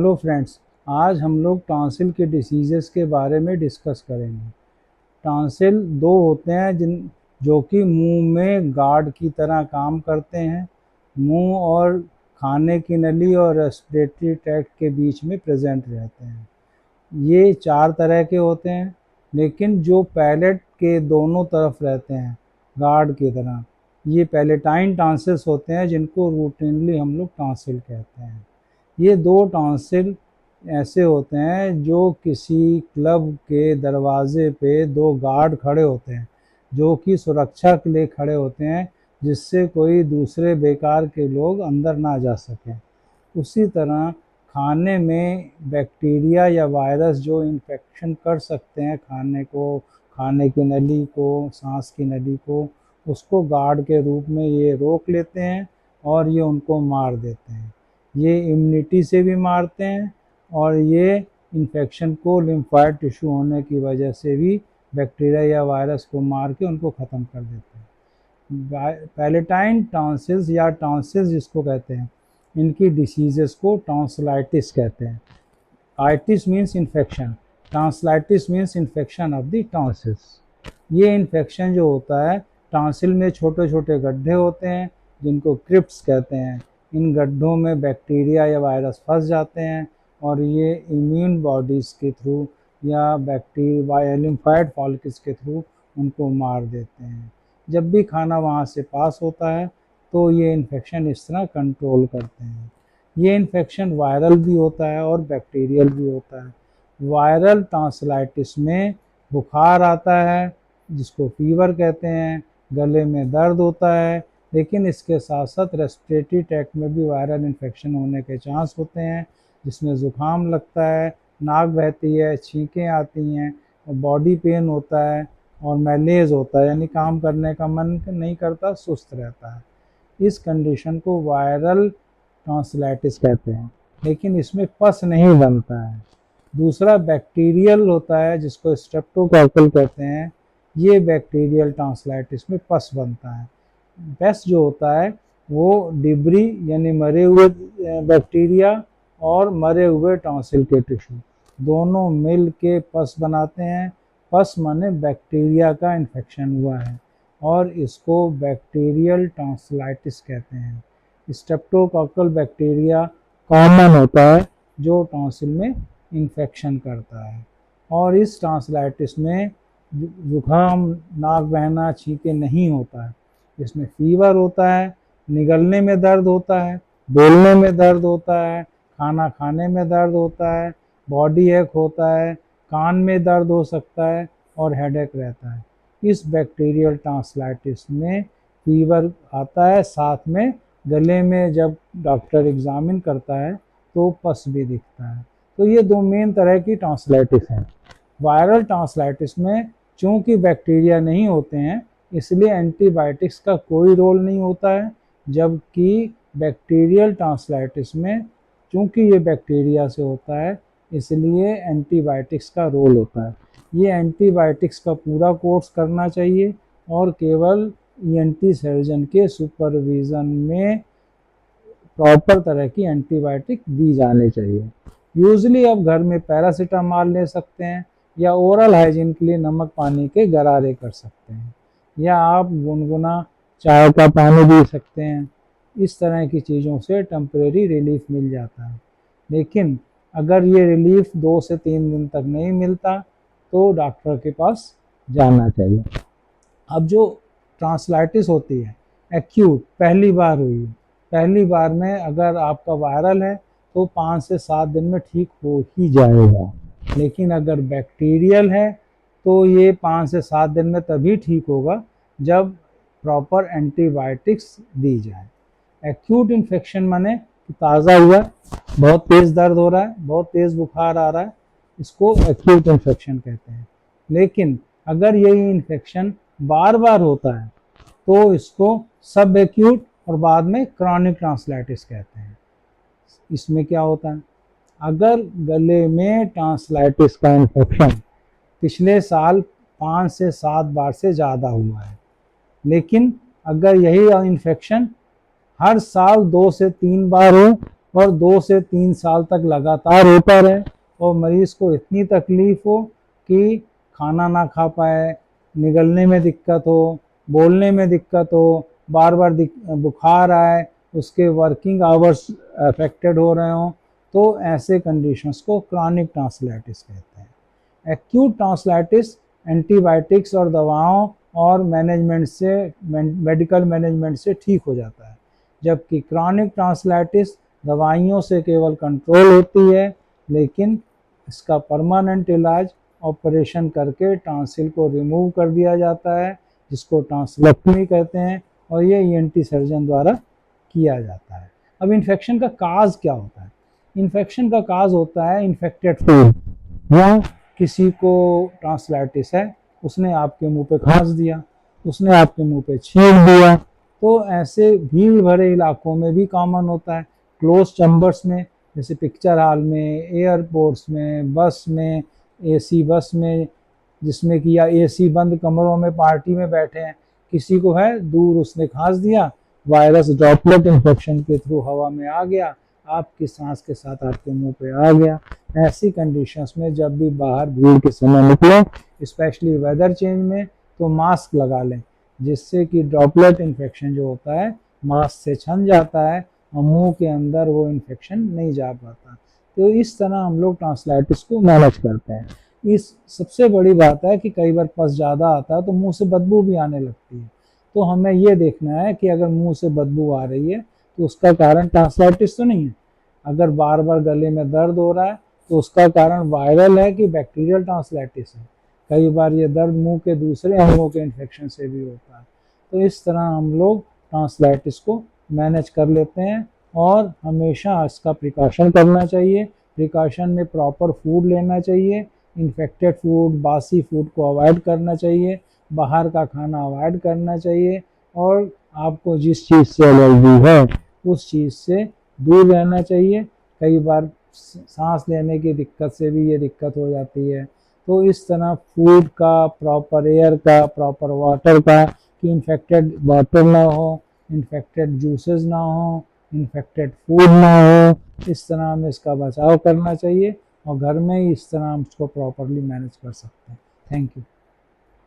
Hello friends, आज हम लोग टॉन्सिल के डिसीज़ेस के बारे में डिस्कस करेंगे। टॉन्सिल दो होते हैं जो कि मुंह में गार्ड की तरह काम करते हैं। मुंह और खाने की नली और रेस्पिरेटरी ट्रैक्ट के बीच में प्रेजेंट रहते हैं। ये चार तरह के होते हैं, लेकिन जो पैलेट के दोनों तरफ रहते हैं गार्ड की तरह, ये पैलेटाइन टॉन्सिल्स होते हैं, जिनको रूटीनली हम लोग टॉन्सिल कहते हैं। ये दो टॉन्सिल ऐसे होते हैं जो किसी क्लब के दरवाजे पे दो गार्ड खड़े होते हैं, जो कि सुरक्षा के लिए खड़े होते हैं, जिससे कोई दूसरे बेकार के लोग अंदर ना जा सकें। उसी तरह खाने में बैक्टीरिया या वायरस जो इन्फेक्शन कर सकते हैं खाने को, खाने की नली को, सांस की नली को, उसको गार्ड के रूप में ये रोक लेते हैं और ये उनको मार देते हैं। ये इम्यूनिटी से भी मारते हैं और ये इन्फेक्शन को लिम्फोइड टिश्यू होने की वजह से भी बैक्टीरिया या वायरस को मार के उनको ख़त्म कर देते हैं। पैलेटाइन टॉन्सिल्स या टॉन्सिल्स जिसको कहते हैं, इनकी डिसीज़ेस को टॉन्सिलाइटिस कहते हैं। Itis means infection, tonsillitis means infection of the tonsils. ये इन्फेक्शन जो होता है, टॉन्सिल में छोटे छोटे गड्ढे होते हैं जिनको क्रिप्ट्स कहते हैं। इन गड्ढों में बैक्टीरिया या वायरस फंस जाते हैं और ये इम्यून बॉडीज़ के थ्रू या बैक्टीरिया लिम्फोइड फॉलिकल्स के थ्रू उनको मार देते हैं। जब भी खाना वहाँ से पास होता है तो ये इन्फेक्शन इस तरह कंट्रोल करते हैं। ये इन्फेक्शन वायरल भी होता है और बैक्टीरियल भी होता है। वायरल टॉन्सिलाइटिस में बुखार आता है, जिसको फीवर कहते हैं, गले में दर्द होता है, लेकिन इसके साथ साथ रेस्पिरेटरी ट्रैक्ट में भी वायरल इन्फेक्शन होने के चांस होते हैं, जिसमें ज़ुकाम लगता है, नाक बहती है, छींकें आती हैं और बॉडी पेन होता है और मैलेज होता है, यानी काम करने का मन नहीं करता, सुस्त रहता है। इस कंडीशन को वायरल टॉन्सिलाइटिस कहते हैं, लेकिन इसमें पस नहीं बनता है। दूसरा बैक्टीरियल होता है, जिसको स्ट्रेप्टोकोकल कहते हैं। ये बैक्टीरियल टॉन्सिलाइटिस में पस बनता है। पेस्ट जो होता है वो डिब्री यानी मरे हुए बैक्टीरिया और मरे हुए टॉन्सिल के टिश्यू दोनों मिल के पस बनाते हैं। पस माने बैक्टीरिया का इन्फेक्शन हुआ है और इसको बैक्टीरियल टॉन्सिलाइटिस कहते हैं। स्ट्रेप्टोकोकल बैक्टीरिया कॉमन होता है जो टॉन्सिल में इन्फेक्शन करता है, और इस टॉन्सिलाइटिस में जुकाम, नाक बहना, छींके नहीं होता है। इसमें फीवर होता है, निगलने में दर्द होता है, बोलने में दर्द होता है, खाना खाने में दर्द होता है, बॉडी एक होता है, कान में दर्द हो सकता है और हेडेक रहता है। इस बैक्टीरियल टॉन्सिलाइटिस में फीवर आता है, साथ में गले में जब डॉक्टर एग्जामिन करता है तो पस भी दिखता है। तो ये दो मेन तरह की टॉन्सिलाइटिस हैं। वायरल टॉन्सिलाइटिस में चूंकि बैक्टीरिया नहीं होते हैं, इसलिए एंटीबायोटिक्स का कोई रोल नहीं होता है, जबकि बैक्टीरियल टॉन्सिलाइटिस में चूंकि ये बैक्टीरिया से होता है, इसलिए एंटीबायोटिक्स का रोल होता है। ये एंटीबायोटिक्स का पूरा कोर्स करना चाहिए और केवल ईएनटी सर्जन के सुपरविज़न में प्रॉपर तरह की एंटीबायोटिक दी जानी चाहिए। यूजली अब घर में पैरासीटामॉल ले सकते हैं या ओरल हाइजीन के लिए नमक पानी के गरारे कर सकते हैं, या आप गुनगुना चाय का पानी पी सकते हैं। इस तरह की चीज़ों से टेम्परेरी रिलीफ मिल जाता है, लेकिन अगर ये रिलीफ 2 से 3 दिन तक नहीं मिलता तो डॉक्टर के पास जाना चाहिए। अब जो ट्रांसलाइटिस होती है एक्यूट, पहली बार हुई, पहली बार में अगर आपका वायरल है तो 5 से 7 दिन में ठीक हो ही जाएगा, लेकिन अगर बैक्टीरियल है तो ये 5 से 7 दिन में तभी ठीक होगा जब प्रॉपर एंटीबायोटिक्स दी जाए। एक्यूट इन्फेक्शन माने ताज़ा हुआ, बहुत तेज़ दर्द हो रहा है, बहुत तेज़ बुखार आ रहा है, इसको एक्यूट इन्फेक्शन कहते हैं। लेकिन अगर यही इन्फेक्शन बार बार होता है तो इसको सब एक्यूट और बाद में क्रॉनिक टॉन्सिलाइटिस कहते हैं। इसमें क्या होता है, अगर गले में टॉन्सिलाइटिस का इन्फेक्शन पिछले साल 5 से 7 बार से ज़्यादा हुआ है, लेकिन अगर यही इन्फेक्शन हर साल 2 से 3 बार हो और 2 से 3 साल तक लगातार होता रहे और मरीज़ को इतनी तकलीफ़ हो कि खाना ना खा पाए, निगलने में दिक्कत हो, बोलने में दिक्कत हो, बार बार बुखार आए, उसके वर्किंग आवर्स अफेक्टेड हो रहे हों, तो ऐसे कंडीशंस को क्रॉनिक टॉन्सिलाइटिस कहते हैं। एक्यूट टॉन्सिलाइटिस एंटीबायोटिक्स और दवाओं और मैनेजमेंट से मेडिकल मैनेजमेंट से ठीक हो जाता है, जबकि क्रॉनिक टॉन्सिलाइटिस दवाइयों से केवल कंट्रोल होती है, लेकिन इसका परमानेंट इलाज ऑपरेशन करके टॉन्सिल को रिमूव कर दिया जाता है, जिसको टॉन्सिलेक्टमी कहते हैं, और ये ईएनटी सर्जन द्वारा किया जाता है। अब इन्फेक्शन का काज क्या होता है? इन्फेक्शन का काज होता है इन्फेक्टेड फूड, या किसी को टॉन्सिलाइटिस है, उसने आपके मुंह पे खांस दिया, उसने आपके मुंह पे छींक दिया, तो ऐसे भीड़ भरे इलाकों में भी कॉमन होता है। क्लोज चैम्बर्स में, जैसे पिक्चर हॉल में, एयरपोर्ट्स में, बस में, एसी बस में, जिसमें कि या एसी बंद कमरों में पार्टी में बैठे हैं, किसी को है दूर, उसने खांस दिया, वायरस ड्रॉपलेट इन्फेक्शन के थ्रू हवा में आ गया, आपकी सांस के साथ आपके मुंह पे आ गया। ऐसी कंडीशंस में जब भी बाहर भीड़ के समय निकलें, स्पेशली वेदर चेंज में, तो मास्क लगा लें, जिससे कि ड्रॉपलेट इन्फेक्शन जो होता है मास्क से छन जाता है और मुंह के अंदर वो इन्फेक्शन नहीं जा पाता। तो इस तरह हम लोग टॉन्सिलाइटिस को मैनेज करते हैं। इस सबसे बड़ी बात है कि कई बार पस ज़्यादा आता है तो मुंह से बदबू भी आने लगती है, तो हमें ये देखना है कि अगर मुंह से बदबू आ रही है तो उसका कारण टॉन्सिलाइटिस तो नहीं है। अगर बार बार गले में दर्द हो रहा है तो उसका कारण वायरल है कि बैक्टीरियल टॉन्सिलाइटिस है। कई बार ये दर्द मुंह के दूसरे अंगों के इन्फेक्शन से भी होता है। तो इस तरह हम लोग टॉन्सिलाइटिस को मैनेज कर लेते हैं, और हमेशा इसका प्रिकॉशन करना चाहिए। प्रिकॉशन में प्रॉपर फूड लेना चाहिए, इन्फेक्टेड फूड, बासी फूड को अवॉइड करना चाहिए, बाहर का खाना अवॉइड करना चाहिए, और आपको जिस चीज़ से एलर्जी है उस चीज़ से दूर रहना चाहिए। कई बार सांस लेने की दिक्कत से भी ये दिक्कत हो जाती है। तो इस तरह फूड का, प्रॉपर एयर का, प्रॉपर वाटर का, कि इन्फेक्टेड वाटर ना हो, इन्फेक्टेड जूसेस ना हो, इन्फेक्टेड फूड ना हो, इस तरह हमें इसका बचाव करना चाहिए, और घर में ही इस तरह हम इसको प्रॉपरली मैनेज कर सकते हैं। Thank you.